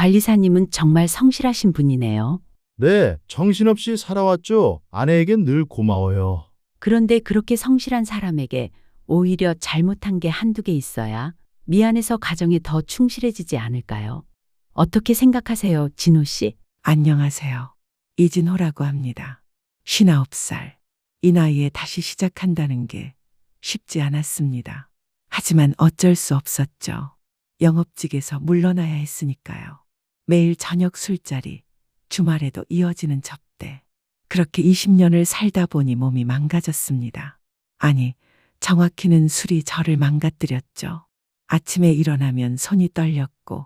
관리사님은 정말 성실하신 분이네요. 네, 정신없이 살아왔죠. 아내에겐 늘 고마워요. 그런데 그렇게 성실한 사람에게 오히려 잘못한 게 한두 개 있어야 미안해서 가정에 더 충실해지지 않을까요? 어떻게 생각하세요, 진호 씨? 안녕하세요. 이진호라고 합니다. 59살. 이 나이에 다시 시작한다는 게 쉽지 않았습니다. 하지만 어쩔 수 없었죠. 영업직에서 물러나야 했으니까요. 매일 저녁 술자리, 주말에도 이어지는 접대. 그렇게 20년을 살다 보니 몸이 망가졌습니다. 아니, 정확히는 술이 저를 망가뜨렸죠. 아침에 일어나면 손이 떨렸고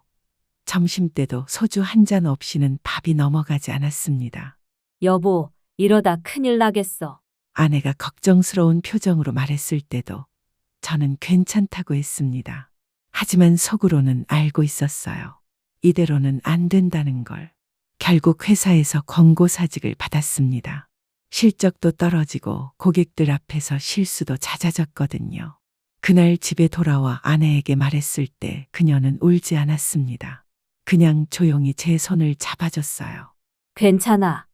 점심때도 소주 한 잔 없이는 밥이 넘어가지 않았습니다. 여보, 이러다 큰일 나겠어. 아내가 걱정스러운 표정으로 말했을 때도 저는 괜찮다고 했습니다. 하지만 속으로는 알고 있었어요. 이대로는 안 된다는 걸. 결국 회사에서 권고사직을 받았습니다. 실적도 떨어지고 고객들 앞에서 실수도 잦아졌거든요. 그날 집에 돌아와 아내에게 말했을 때 그녀는 울지 않았습니다. 그냥 조용히 제 손을 잡아줬어요. 괜찮아.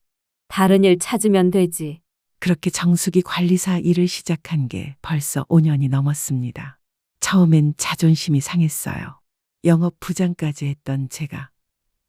다른 일 찾으면 되지. 그렇게 정숙이 관리사 일을 시작한 게 벌써 5년이 넘었습니다. 처음엔 자존심이 상했어요. 영업 부장까지 했던 제가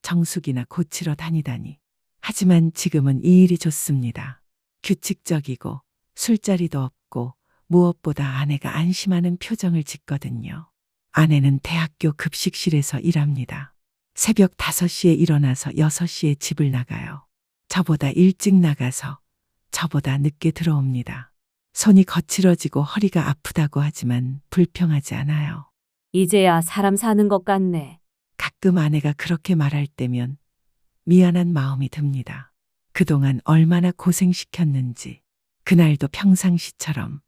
정숙이나 고치러 다니다니. 하지만 지금은 이 일이 좋습니다. 규칙적이고 술자리도 없고 무엇보다 아내가 안심하는 표정을 짓거든요. 아내는 대학교 급식실에서 일합니다. 새벽 5시에 일어나서 6시에 집을 나가요. 저보다 일찍 나가서 저보다 늦게 들어옵니다. 손이 거칠어지고 허리가 아프다고 하지만 불평하지 않아요. 이제야 사람 사는 것 같네. 가끔 아내가 그렇게 말할 때면 미안한 마음이 듭니다. 그동안 얼마나 고생시켰는지. 그날도 평상시처럼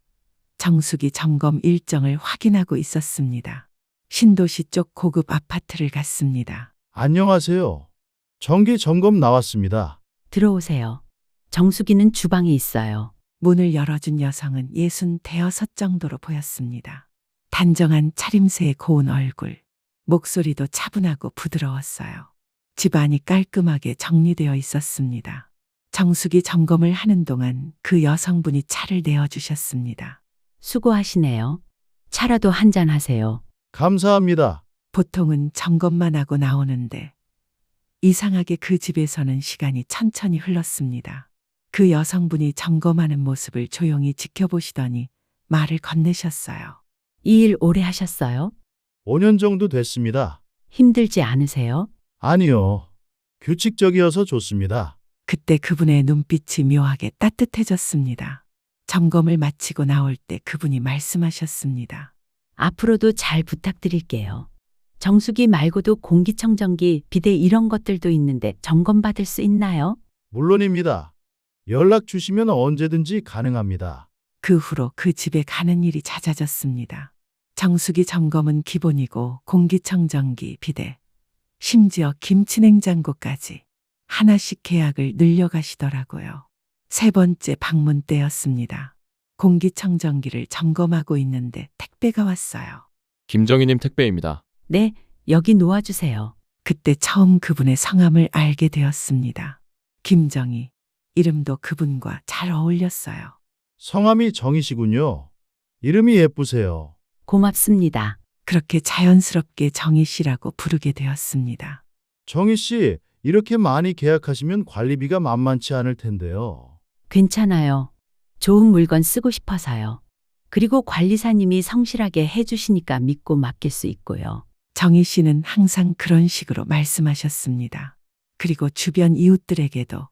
정숙이 점검 일정을 확인하고 있었습니다. 신도시 쪽 고급 아파트를 갔습니다. 안녕하세요. 정기 점검 나왔습니다. 들어오세요. 정수기는 주방에 있어요. 문을 열어준 여성은 65 정도로 보였습니다. 단정한 차림새의 고운 얼굴, 목소리도 차분하고 부드러웠어요. 집안이 깔끔하게 정리되어 있었습니다. 정숙이 점검을 하는 동안 그 여성분이 차를 내어주셨습니다. 수고하시네요. 차라도 한잔 하세요. 감사합니다. 보통은 점검만 하고 나오는데 이상하게 그 집에서는 시간이 천천히 흘렀습니다. 그 여성분이 점검하는 모습을 조용히 지켜보시더니 말을 건네셨어요. 이 일 오래 하셨어요? 5년 정도 됐습니다. 힘들지 않으세요? 아니요. 규칙적이어서 좋습니다. 그때 그분의 눈빛이 묘하게 따뜻해졌습니다. 점검을 마치고 나올 때 그분이 말씀하셨습니다. 앞으로도 잘 부탁드릴게요. 정수기 말고도 공기청정기, 비데 이런 것들도 있는데 점검받을 수 있나요? 물론입니다. 연락 주시면 언제든지 가능합니다. 그 후로 그 집에 가는 일이 잦아졌습니다. 정수기 점검은 기본이고 공기청정기, 비데, 심지어 김치냉장고까지 하나씩 계약을 늘려가시더라고요. 3번째 방문 때였습니다. 공기청정기를 점검하고 있는데 택배가 왔어요. 김정희님 택배입니다. 네, 여기 놓아주세요. 그때 처음 그분의 성함을 알게 되었습니다. 김정희. 이름도 그분과 잘 어울렸어요. 성함이 정희시군요. 이름이 예쁘세요. 고맙습니다. 그렇게 자연스럽게 정희 씨라고 부르게 되었습니다. 정희 씨, 이렇게 많이 계약하시면 관리비가 만만치 않을 텐데요. 괜찮아요. 좋은 물건 쓰고 싶어서요. 그리고 관리사님이 성실하게 해주시니까 믿고 맡길 수 있고요. 정희 씨는 항상 그런 식으로 말씀하셨습니다. 그리고 주변 이웃들에게도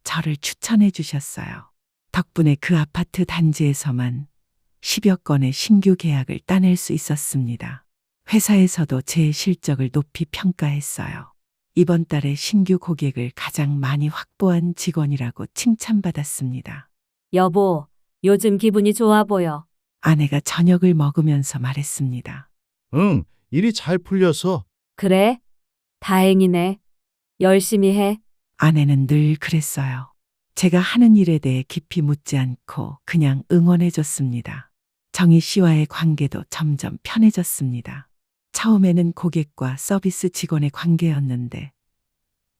저를 추천해 주셨어요. 덕분에 그 아파트 단지에서만 10여 건의 신규 계약을 따낼 수 있었습니다. 회사에서도 제 실적을 높이 평가했어요. 이번 달에 신규 고객을 가장 많이 확보한 직원이라고 칭찬받았습니다. 여보, 요즘 기분이 좋아 보여. 아내가 저녁을 먹으면서 말했습니다. 응, 일이 잘 풀려서. 그래? 다행이네. 열심히 해. 아내는 늘 그랬어요. 제가 하는 일에 대해 깊이 묻지 않고 그냥 응원해 줬습니다. 정희 씨와의 관계도 점점 편해졌습니다. 처음에는 고객과 서비스 직원의 관계였는데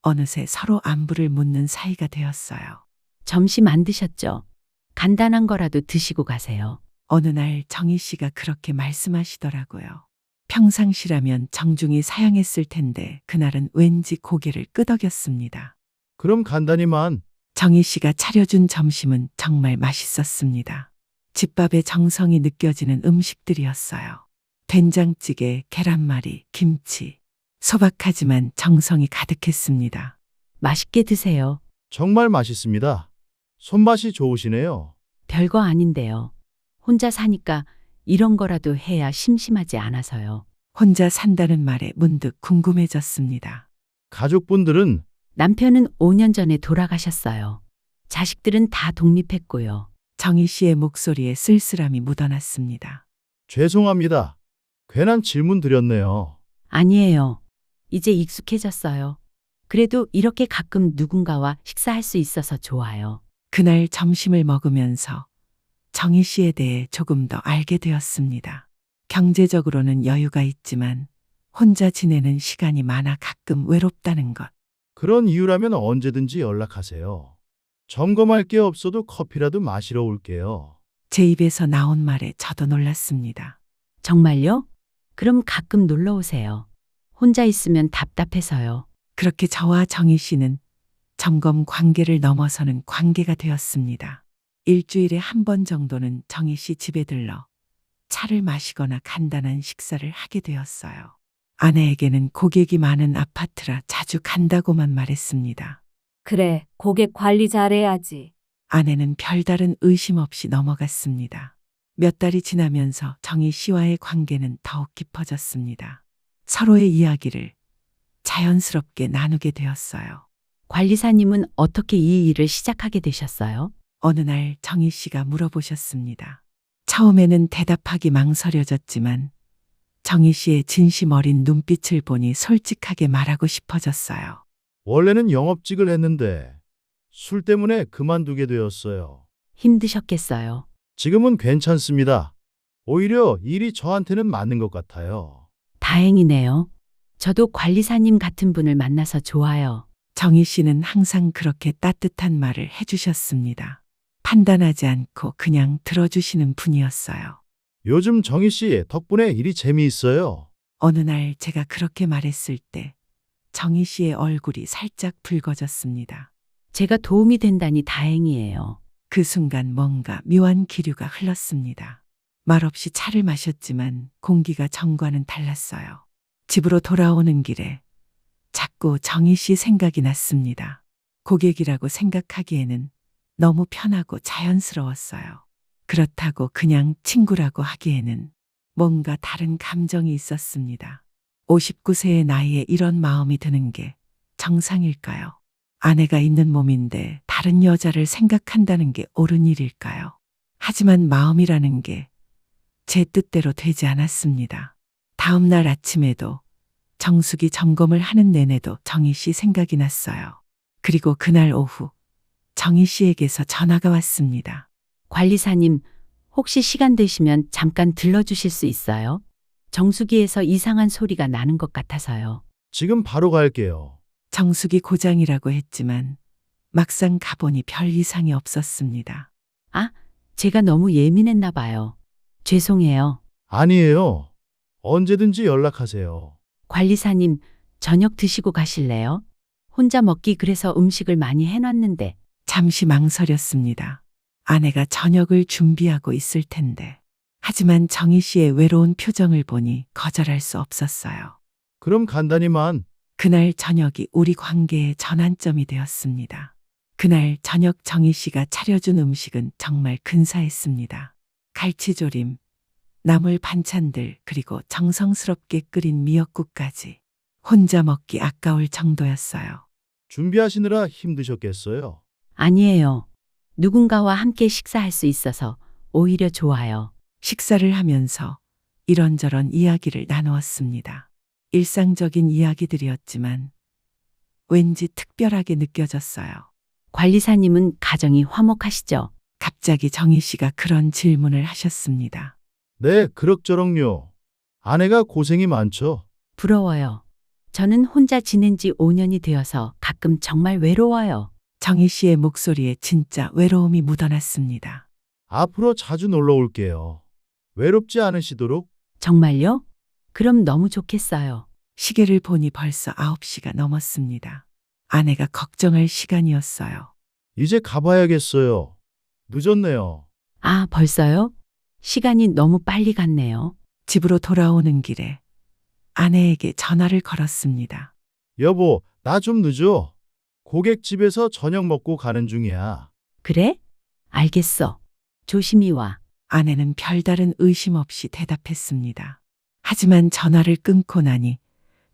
어느새 서로 안부를 묻는 사이가 되었어요. 점심 안 드셨죠? 간단한 거라도 드시고 가세요. 어느 날 정희 씨가 그렇게 말씀하시더라고요. 평상시라면 정중히 사양했을 텐데 그날은 왠지 고개를 끄덕였습니다. 그럼 간단히만. 정희 씨가 차려준 점심은 정말 맛있었습니다. 집밥의 정성이 느껴지는 음식들이었어요. 된장찌개, 계란말이, 김치. 소박하지만 정성이 가득했습니다. 맛있게 드세요. 정말 맛있습니다. 손맛이 좋으시네요. 별거 아닌데요. 혼자 사니까 이런 거라도 해야 심심하지 않아서요. 혼자 산다는 말에 문득 궁금해졌습니다. 가족분들은 남편은 5년 전에 돌아가셨어요. 자식들은 다 독립했고요. 정희 씨의 목소리에 쓸쓸함이 묻어났습니다. 죄송합니다. 괜한 질문 드렸네요. 아니에요. 이제 익숙해졌어요. 그래도 이렇게 가끔 누군가와 식사할 수 있어서 좋아요. 그날 점심을 먹으면서 정희 씨에 대해 조금 더 알게 되었습니다. 경제적으로는 여유가 있지만 혼자 지내는 시간이 많아 가끔 외롭다는 것. 그런 이유라면 언제든지 연락하세요. 점검할 게 없어도 커피라도 마시러 올게요. 제 입에서 나온 말에 저도 놀랐습니다. 정말요? 그럼 가끔 놀러 오세요. 혼자 있으면 답답해서요. 그렇게 저와 정희 씨는 점검 관계를 넘어서는 관계가 되었습니다. 일주일에 한 번 정도는 정희 씨 집에 들러 차를 마시거나 간단한 식사를 하게 되었어요. 아내에게는 고객이 많은 아파트라 자주 간다고만 말했습니다. 그래, 고객 관리 잘해야지. 아내는 별다른 의심 없이 넘어갔습니다. 몇 달이 지나면서 정희 씨와의 관계는 더욱 깊어졌습니다. 서로의 이야기를 자연스럽게 나누게 되었어요. 관리사님은 어떻게 이 일을 시작하게 되셨어요? 어느 날 정희 씨가 물어보셨습니다. 처음에는 대답하기 망설여졌지만 정희 씨의 진심 어린 눈빛을 보니 솔직하게 말하고 싶어졌어요. 원래는 영업직을 했는데 술 때문에 그만두게 되었어요. 힘드셨겠어요. 지금은 괜찮습니다. 오히려 일이 저한테는 맞는 것 같아요. 다행이네요. 저도 관리사님 같은 분을 만나서 좋아요. 정희 씨는 항상 그렇게 따뜻한 말을 해주셨습니다. 판단하지 않고 그냥 들어주시는 분이었어요. 요즘 정희 씨 덕분에 일이 재미있어요. 어느 날 제가 그렇게 말했을 때 정희 씨의 얼굴이 살짝 붉어졌습니다. 제가 도움이 된다니 다행이에요. 그 순간 뭔가 묘한 기류가 흘렀습니다. 말없이 차를 마셨지만 공기가 전과는 달랐어요. 집으로 돌아오는 길에 자꾸 정희 씨 생각이 났습니다. 고객이라고 생각하기에는 너무 편하고 자연스러웠어요. 그렇다고 그냥 친구라고 하기에는 뭔가 다른 감정이 있었습니다. 59세의 나이에 이런 마음이 드는 게 정상일까요? 아내가 있는 몸인데 다른 여자를 생각한다는 게 옳은 일일까요? 하지만 마음이라는 게 제 뜻대로 되지 않았습니다. 다음 날 아침에도 정수기 점검을 하는 내내도 정희 씨 생각이 났어요. 그리고 그날 오후 정희 씨에게서 전화가 왔습니다. 관리사님, 혹시 시간 되시면 잠깐 들러주실 수 있어요? 정수기에서 이상한 소리가 나는 것 같아서요. 지금 바로 갈게요. 정수기 고장이라고 했지만 막상 가보니 별 이상이 없었습니다. 아, 제가 너무 예민했나 봐요. 죄송해요. 아니에요. 언제든지 연락하세요. 관리사님, 저녁 드시고 가실래요? 혼자 먹기 그래서 음식을 많이 해놨는데. 잠시 망설였습니다. 아내가 저녁을 준비하고 있을 텐데. 하지만 정희 씨의 외로운 표정을 보니 거절할 수 없었어요. 그럼 간단히만. 그날 저녁이 우리 관계의 전환점이 되었습니다. 그날 저녁 정희 씨가 차려준 음식은 정말 근사했습니다. 갈치조림, 나물 반찬들 그리고 정성스럽게 끓인 미역국까지 혼자 먹기 아까울 정도였어요. 준비하시느라 힘드셨겠어요. 아니에요. 누군가와 함께 식사할 수 있어서 오히려 좋아요. 식사를 하면서 이런저런 이야기를 나누었습니다. 일상적인 이야기들이었지만 왠지 특별하게 느껴졌어요. 관리사님은 가정이 화목하시죠? 갑자기 정희 씨가 그런 질문을 하셨습니다. 네, 그럭저럭요. 아내가 고생이 많죠. 부러워요. 저는 혼자 지낸 지 5년이 되어서 가끔 정말 외로워요. 정희 씨의 목소리에 진짜 외로움이 묻어났습니다. 앞으로 자주 놀러 올게요. 외롭지 않으시도록. 정말요? 그럼 너무 좋겠어요. 시계를 보니 벌써 9시가 넘었습니다. 아내가 걱정할 시간이었어요. 이제 가봐야겠어요. 늦었네요. 아, 벌써요? 시간이 너무 빨리 갔네요. 집으로 돌아오는 길에 아내에게 전화를 걸었습니다. 여보, 나 좀 늦어. 고객집에서 저녁 먹고 가는 중이야. 그래? 알겠어. 조심히 와. 아내는 별다른 의심 없이 대답했습니다. 하지만 전화를 끊고 나니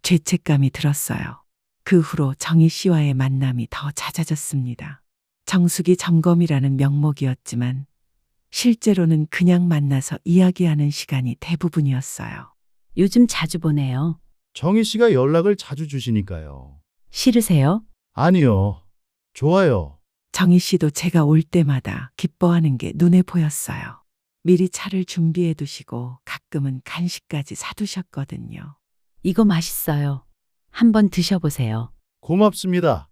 죄책감이 들었어요. 그 후로 정희 씨와의 만남이 더 잦아졌습니다. 정수기 점검이라는 명목이었지만 실제로는 그냥 만나서 이야기하는 시간이 대부분이었어요. 요즘 자주 보내요. 정희 씨가 연락을 자주 주시니까요. 싫으세요? 아니요. 좋아요. 정희 씨도 제가 올 때마다 기뻐하는 게 눈에 보였어요. 미리 차를 준비해 두시고 가끔은 간식까지 사두셨거든요. 이거 맛있어요. 한번 드셔보세요. 고맙습니다.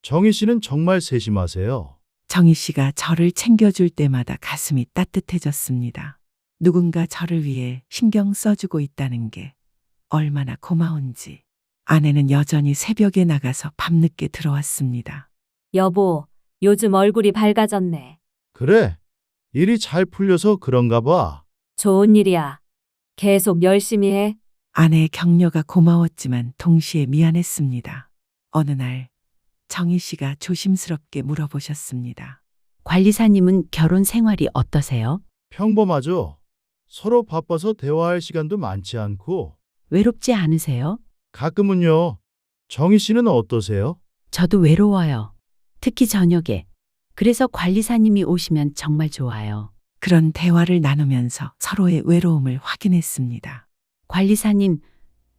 정희 씨는 정말 세심하세요. 정희 씨가 저를 챙겨줄 때마다 가슴이 따뜻해졌습니다. 누군가 저를 위해 신경 써주고 있다는 게 얼마나 고마운지. 아내는 여전히 새벽에 나가서 밤늦게 들어왔습니다. 여보, 요즘 얼굴이 밝아졌네. 그래. 일이 잘 풀려서 그런가 봐. 좋은 일이야. 계속 열심히 해. 아내의 격려가 고마웠지만 동시에 미안했습니다. 어느 날 정희 씨가 조심스럽게 물어보셨습니다. 관리사님은 결혼 생활이 어떠세요? 평범하죠? 서로 바빠서 대화할 시간도 많지 않고. 외롭지 않으세요? 가끔은요. 정희 씨는 어떠세요? 저도 외로워요. 특히 저녁에. 그래서 관리사님이 오시면 정말 좋아요. 그런 대화를 나누면서 서로의 외로움을 확인했습니다. 관리사님,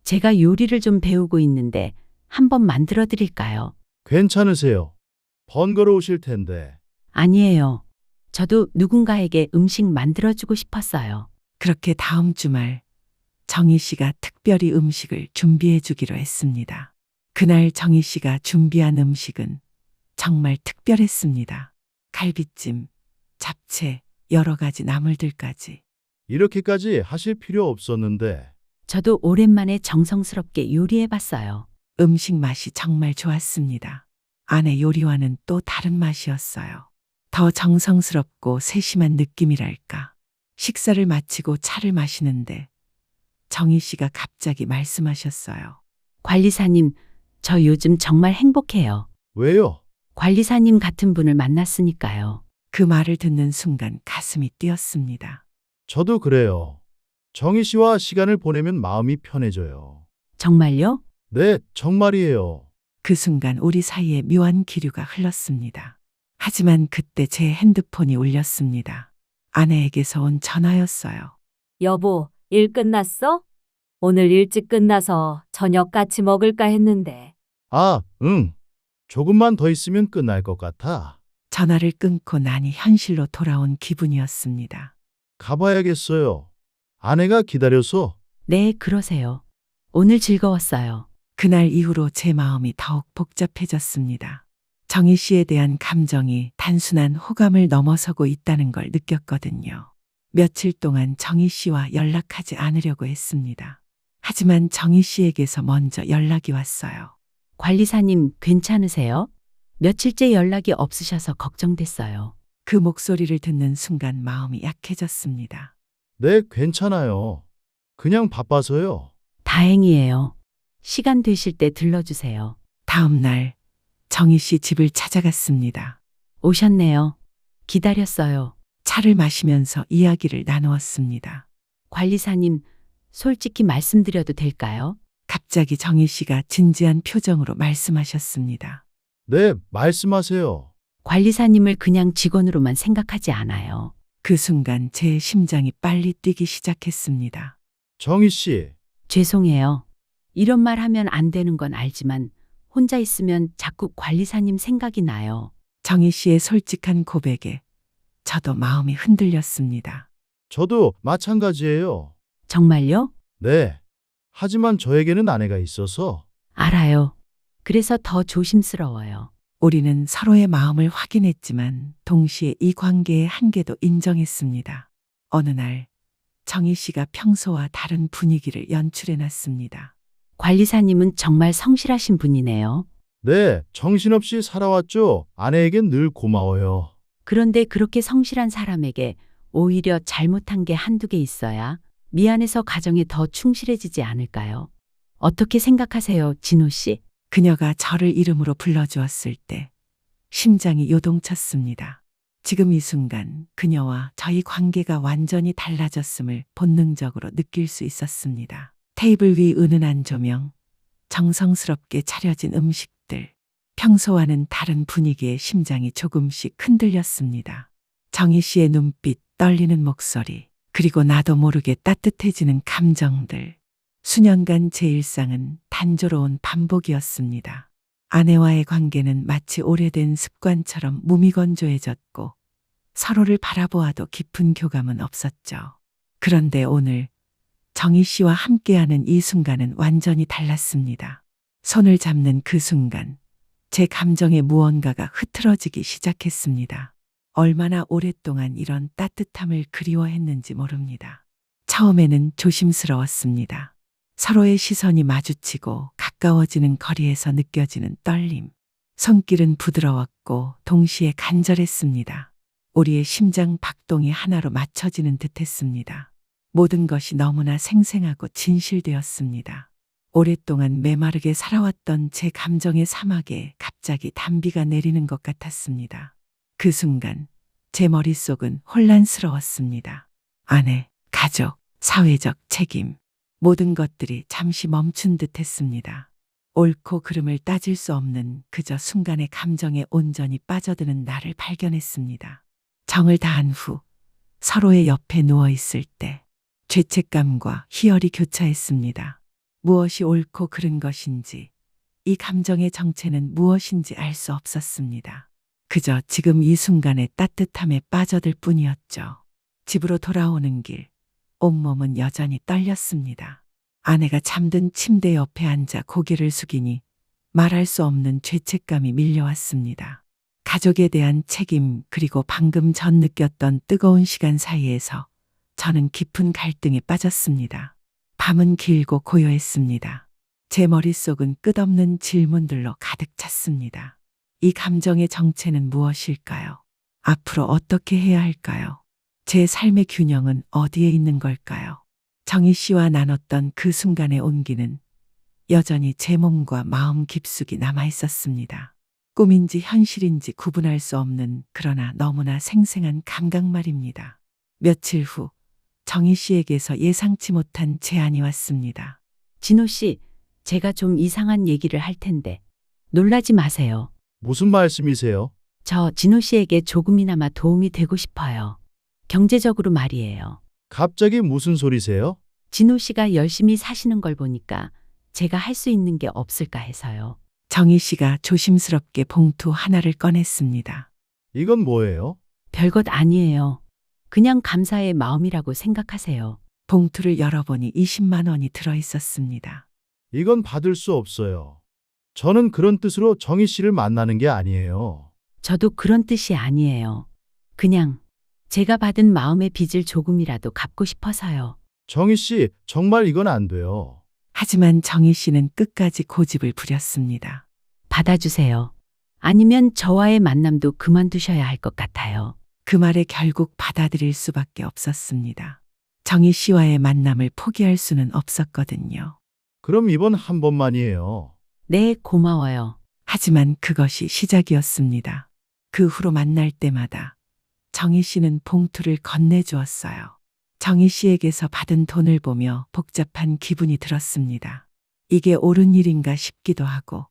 제가 요리를 좀 배우고 있는데 한번 만들어 드릴까요? 괜찮으세요? 번거로우실 텐데. 아니에요. 저도 누군가에게 음식 만들어주고 싶었어요. 그렇게 다음 주말 정희 씨가 특별히 음식을 준비해 주기로 했습니다. 그날 정희 씨가 준비한 음식은 정말 특별했습니다. 갈비찜, 잡채, 여러 가지 나물들까지. 이렇게까지 하실 필요 없었는데. 저도 오랜만에 정성스럽게 요리해봤어요. 음식 맛이 정말 좋았습니다. 아내 요리와는 또 다른 맛이었어요. 더 정성스럽고 세심한 느낌이랄까. 식사를 마치고 차를 마시는데 정희 씨가 갑자기 말씀하셨어요. 관리사님, 저 요즘 정말 행복해요. 왜요? 관리사님 같은 분을 만났으니까요. 그 말을 듣는 순간 가슴이 뛰었습니다. 저도 그래요. 정희 씨와 시간을 보내면 마음이 편해져요. 정말요? 네, 정말이에요. 그 순간 우리 사이에 묘한 기류가 흘렀습니다. 하지만 그때 제 핸드폰이 울렸습니다. 아내에게서 온 전화였어요. 여보, 일 끝났어? 오늘 일찍 끝나서 저녁 같이 먹을까 했는데. 아, 응. 조금만 더 있으면 끝날 것 같아. 전화를 끊고 나니 현실로 돌아온 기분이었습니다. 가봐야겠어요. 아내가 기다려서. 네, 그러세요. 오늘 즐거웠어요. 그날 이후로 제 마음이 더욱 복잡해졌습니다. 정희 씨에 대한 감정이 단순한 호감을 넘어서고 있다는 걸 느꼈거든요. 며칠 동안 정희 씨와 연락하지 않으려고 했습니다. 하지만 정희 씨에게서 먼저 연락이 왔어요. 관리사님, 괜찮으세요? 며칠째 연락이 없으셔서 걱정됐어요. 그 목소리를 듣는 순간 마음이 약해졌습니다. 네, 괜찮아요. 그냥 바빠서요. 다행이에요. 시간 되실 때 들러주세요. 다음 날 정희 씨 집을 찾아갔습니다. 오셨네요. 기다렸어요. 차를 마시면서 이야기를 나누었습니다. 관리사님, 솔직히 말씀드려도 될까요? 갑자기 정희 씨가 진지한 표정으로 말씀하셨습니다. 네, 말씀하세요. 관리사님을 그냥 직원으로만 생각하지 않아요. 그 순간 제 심장이 빨리 뛰기 시작했습니다. 정희 씨, 죄송해요. 이런 말 하면 안 되는 건 알지만 혼자 있으면 자꾸 관리사님 생각이 나요. 정희 씨의 솔직한 고백에 저도 마음이 흔들렸습니다. 저도 마찬가지예요. 정말요? 네. 하지만 저에게는 아내가 있어서 알아요. 그래서 더 조심스러워요. 우리는 서로의 마음을 확인했지만 동시에 이 관계의 한계도 인정했습니다. 어느 날 정희 씨가 평소와 다른 분위기를 연출해 놨습니다. 관리사님은 정말 성실하신 분이네요. 네, 정신없이 살아왔죠. 아내에겐 늘 고마워요. 그런데 그렇게 성실한 사람에게 오히려 잘못한 게 한두 개 있어야 미안해서 가정에 더 충실해지지 않을까요? 어떻게 생각하세요, 진호 씨? 그녀가 저를 이름으로 불러주었을 때 심장이 요동쳤습니다. 지금 이 순간 그녀와 저희 관계가 완전히 달라졌음을 본능적으로 느낄 수 있었습니다. 테이블 위 은은한 조명, 정성스럽게 차려진 음식들, 평소와는 다른 분위기에 심장이 조금씩 흔들렸습니다. 정희 씨의 눈빛, 떨리는 목소리, 그리고 나도 모르게 따뜻해지는 감정들. 수년간 제 일상은 단조로운 반복이었습니다. 아내와의 관계는 마치 오래된 습관처럼 무미건조해졌고 서로를 바라보아도 깊은 교감은 없었죠. 그런데 오늘 정희 씨와 함께하는 이 순간은 완전히 달랐습니다. 손을 잡는 그 순간 제 감정의 무언가가 흐트러지기 시작했습니다. 얼마나 오랫동안 이런 따뜻함을 그리워했는지 모릅니다. 처음에는 조심스러웠습니다. 서로의 시선이 마주치고 가까워지는 거리에서 느껴지는 떨림. 손길은 부드러웠고 동시에 간절했습니다. 우리의 심장 박동이 하나로 맞춰지는 듯했습니다. 모든 것이 너무나 생생하고 진실되었습니다. 오랫동안 메마르게 살아왔던 제 감정의 사막에 갑자기 단비가 내리는 것 같았습니다. 그 순간 제 머릿속은 혼란스러웠습니다. 아내, 가족, 사회적 책임, 모든 것들이 잠시 멈춘 듯 했습니다. 옳고 그름을 따질 수 없는 그저 순간의 감정에 온전히 빠져드는 나를 발견했습니다. 정을 다한 후 서로의 옆에 누워 있을 때 죄책감과 희열이 교차했습니다. 무엇이 옳고 그른 것인지, 이 감정의 정체는 무엇인지 알 수 없었습니다. 그저 지금 이 순간의 따뜻함에 빠져들 뿐이었죠. 집으로 돌아오는 길, 온몸은 여전히 떨렸습니다. 아내가 잠든 침대 옆에 앉아 고개를 숙이니 말할 수 없는 죄책감이 밀려왔습니다. 가족에 대한 책임, 그리고 방금 전 느꼈던 뜨거운 시간 사이에서 저는 깊은 갈등에 빠졌습니다. 밤은 길고 고요했습니다. 제 머릿속은 끝없는 질문들로 가득 찼습니다. 이 감정의 정체는 무엇일까요? 앞으로 어떻게 해야 할까요? 제 삶의 균형은 어디에 있는 걸까요? 정희 씨와 나눴던 그 순간의 온기는 여전히 제 몸과 마음 깊숙이 남아 있었습니다. 꿈인지 현실인지 구분할 수 없는, 그러나 너무나 생생한 감각 말입니다. 며칠 후 정희 씨에게서 예상치 못한 제안이 왔습니다. 진호 씨, 제가 좀 이상한 얘기를 할 텐데 놀라지 마세요. 무슨 말씀이세요? 저 진호 씨에게 조금이나마 도움이 되고 싶어요. 경제적으로 말이에요. 갑자기 무슨 소리세요? 진호 씨가 열심히 사시는 걸 보니까 제가 할 수 있는 게 없을까 해서요. 정희 씨가 조심스럽게 봉투 하나를 꺼냈습니다. 이건 뭐예요? 별것 아니에요. 그냥 감사의 마음이라고 생각하세요. 봉투를 열어보니 20만 원이 들어 있었습니다. 이건 받을 수 없어요. 저는 그런 뜻으로 정희 씨를 만나는 게 아니에요. 저도 그런 뜻이 아니에요. 그냥 제가 받은 마음의 빚을 조금이라도 갚고 싶어서요. 정희 씨, 정말 이건 안 돼요. 하지만 정희 씨는 끝까지 고집을 부렸습니다. 받아주세요. 아니면 저와의 만남도 그만두셔야 할 것 같아요. 그 말에 결국 받아들일 수밖에 없었습니다. 정희 씨와의 만남을 포기할 수는 없었거든요. 그럼 이번 한 번만이에요. 네, 고마워요. 하지만 그것이 시작이었습니다. 그 후로 만날 때마다 정희 씨는 봉투를 건네주었어요. 정희 씨에게서 받은 돈을 보며 복잡한 기분이 들었습니다. 이게 옳은 일인가 싶기도 하고,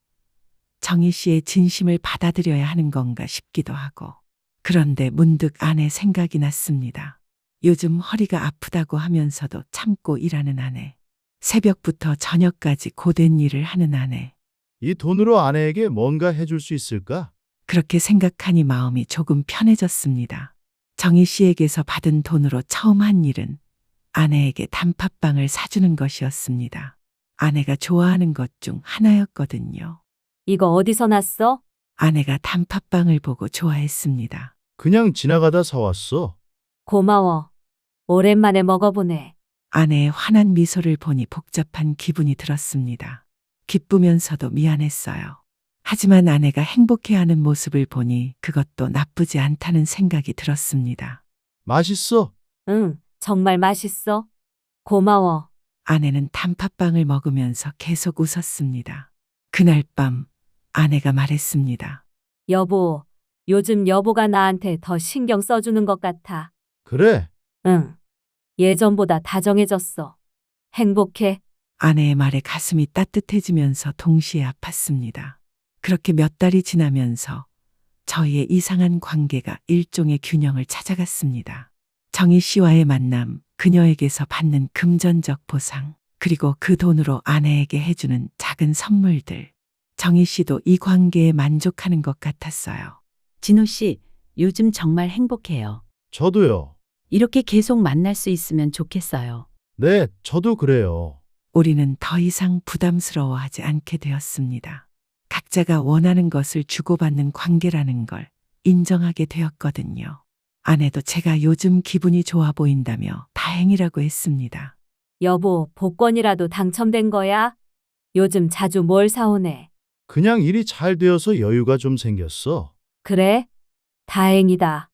정희 씨의 진심을 받아들여야 하는 건가 싶기도 하고, 그런데 문득 아내 생각이 났습니다. 요즘 허리가 아프다고 하면서도 참고 일하는 아내. 새벽부터 저녁까지 고된 일을 하는 아내. 이 돈으로 아내에게 뭔가 해줄 수 있을까? 그렇게 생각하니 마음이 조금 편해졌습니다. 정희 씨에게서 받은 돈으로 처음 한 일은 아내에게 단팥빵을 사주는 것이었습니다. 아내가 좋아하는 것 중 하나였거든요. 이거 어디서 났어? 아내가 단팥빵을 보고 좋아했습니다. 그냥 지나가다 사왔어. 고마워. 오랜만에 먹어보네. 아내의 환한 미소를 보니 복잡한 기분이 들었습니다. 기쁘면서도 미안했어요. 하지만 아내가 행복해하는 모습을 보니 그것도 나쁘지 않다는 생각이 들었습니다. 맛있어. 응, 정말 맛있어. 고마워. 아내는 단팥빵을 먹으면서 계속 웃었습니다. 그날 밤 아내가 말했습니다. 여보, 요즘 여보가 나한테 더 신경 써주는 것 같아. 그래. 응. 예전보다 다정해졌어. 행복해. 아내의 말에 가슴이 따뜻해지면서 동시에 아팠습니다. 그렇게 몇 달이 지나면서 저희의 이상한 관계가 일종의 균형을 찾아갔습니다. 정희 씨와의 만남, 그녀에게서 받는 금전적 보상, 그리고 그 돈으로 아내에게 해주는 작은 선물들. 정희 씨도 이 관계에 만족하는 것 같았어요. 진호 씨, 요즘 정말 행복해요. 저도요. 이렇게 계속 만날 수 있으면 좋겠어요. 네, 저도 그래요. 우리는 더 이상 부담스러워하지 않게 되었습니다. 각자가 원하는 것을 주고받는 관계라는 걸 인정하게 되었거든요. 아내도 제가 요즘 기분이 좋아 보인다며 다행이라고 했습니다. 여보, 복권이라도 당첨된 거야? 요즘 자주 뭘 사오네. 그냥 일이 잘 되어서 여유가 좀 생겼어. 그래? 다행이다.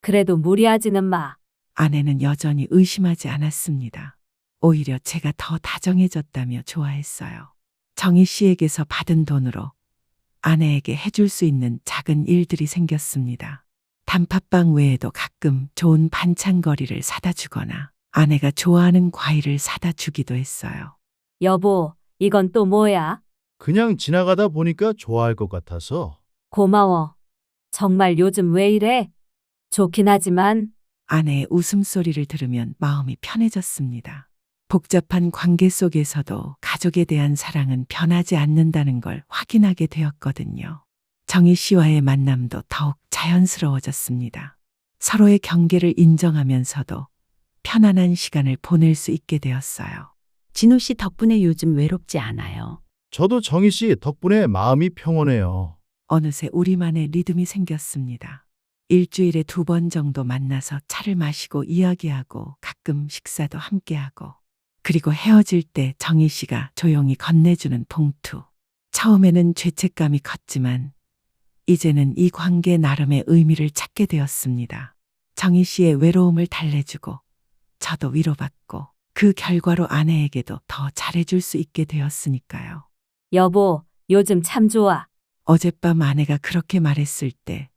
그래도 무리하지는 마. 아내는 여전히 의심하지 않았습니다. 오히려 제가 더 다정해졌다며 좋아했어요. 정희 씨에게서 받은 돈으로 아내에게 해줄 수 있는 작은 일들이 생겼습니다. 단팥빵 외에도 가끔 좋은 반찬거리를 사다 주거나 아내가 좋아하는 과일을 사다 주기도 했어요. 여보, 이건 또 뭐야? 그냥 지나가다 보니까 좋아할 것 같아서. 고마워. 정말 요즘 왜 이래? 좋긴 하지만 아내의 웃음소리를 들으면 마음이 편해졌습니다. 복잡한 관계 속에서도 가족에 대한 사랑은 변하지 않는다는 걸 확인하게 되었거든요. 정희 씨와의 만남도 더욱 자연스러워졌습니다. 서로의 경계를 인정하면서도 편안한 시간을 보낼 수 있게 되었어요. 진호 씨 덕분에 요즘 외롭지 않아요. 저도 정희 씨 덕분에 마음이 평온해요. 어느새 우리만의 리듬이 생겼습니다. 일주일에 2번 정도 만나서 차를 마시고 이야기하고 가끔 식사도 함께하고 그리고 헤어질 때 정희 씨가 조용히 건네주는 봉투. 처음에는 죄책감이 컸지만 이제는 이 관계 나름의 의미를 찾게 되었습니다. 정희 씨의 외로움을 달래주고 저도 위로받고 그 결과로 아내에게도 더 잘해줄 수 있게 되었으니까요. 여보, 요즘 참 좋아. 어젯밤 아내가 그렇게 말했을 때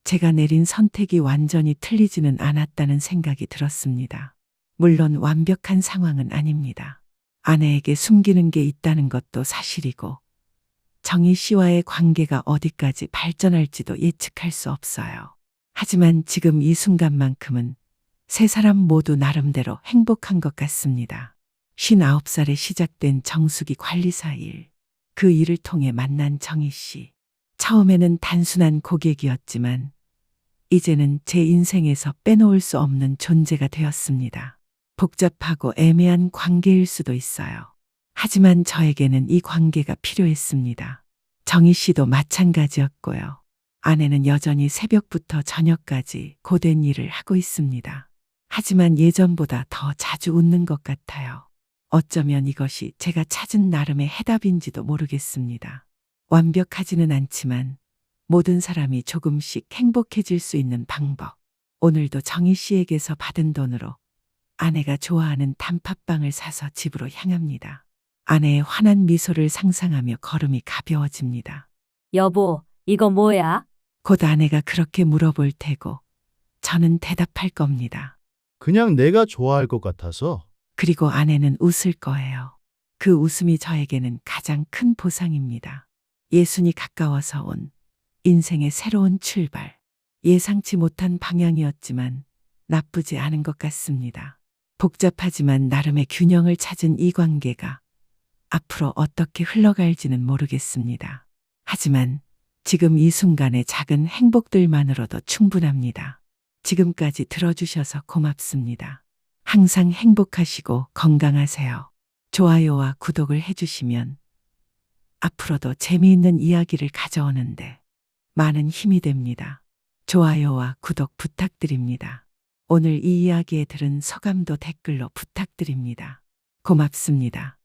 제가 내린 선택이 완전히 틀리지는 않았다는 생각이 들었습니다. 물론 완벽한 상황은 아닙니다. 아내에게 숨기는 게 있다는 것도 사실이고 정희 씨와의 관계가 어디까지 발전할지도 예측할 수 없어요. 하지만 지금 이 순간만큼은 세 사람 모두 나름대로 행복한 것 같습니다. 59살에 시작된 정수기 관리사 일. 그 일을 통해 만난 정희 씨. 처음에는 단순한 고객이었지만 이제는 제 인생에서 빼놓을 수 없는 존재가 되었습니다. 복잡하고 애매한 관계일 수도 있어요. 하지만 저에게는 이 관계가 필요했습니다. 정희 씨도 마찬가지였고요. 아내는 여전히 새벽부터 저녁까지 고된 일을 하고 있습니다. 하지만 예전보다 더 자주 웃는 것 같아요. 어쩌면 이것이 제가 찾은 나름의 해답인지도 모르겠습니다. 완벽하지는 않지만 모든 사람이 조금씩 행복해질 수 있는 방법. 오늘도 정희 씨에게서 받은 돈으로 아내가 좋아하는 단팥빵을 사서 집으로 향합니다. 아내의 환한 미소를 상상하며 걸음이 가벼워집니다. 여보, 이거 뭐야? 곧 아내가 그렇게 물어볼 테고 저는 대답할 겁니다. 그냥 내가 좋아할 것 같아서. 그리고 아내는 웃을 거예요. 그 웃음이 저에게는 가장 큰 보상입니다. 예순이 가까워서 온 인생의 새로운 출발. 예상치 못한 방향이었지만 나쁘지 않은 것 같습니다. 복잡하지만 나름의 균형을 찾은 이 관계가 앞으로 어떻게 흘러갈지는 모르겠습니다. 하지만 지금 이 순간의 작은 행복들만으로도 충분합니다. 지금까지 들어주셔서 고맙습니다. 항상 행복하시고 건강하세요. 좋아요와 구독을 해주시면 앞으로도 재미있는 이야기를 가져오는데 많은 힘이 됩니다. 좋아요와 구독 부탁드립니다. 오늘 이 이야기에 들은 소감도 댓글로 부탁드립니다. 고맙습니다.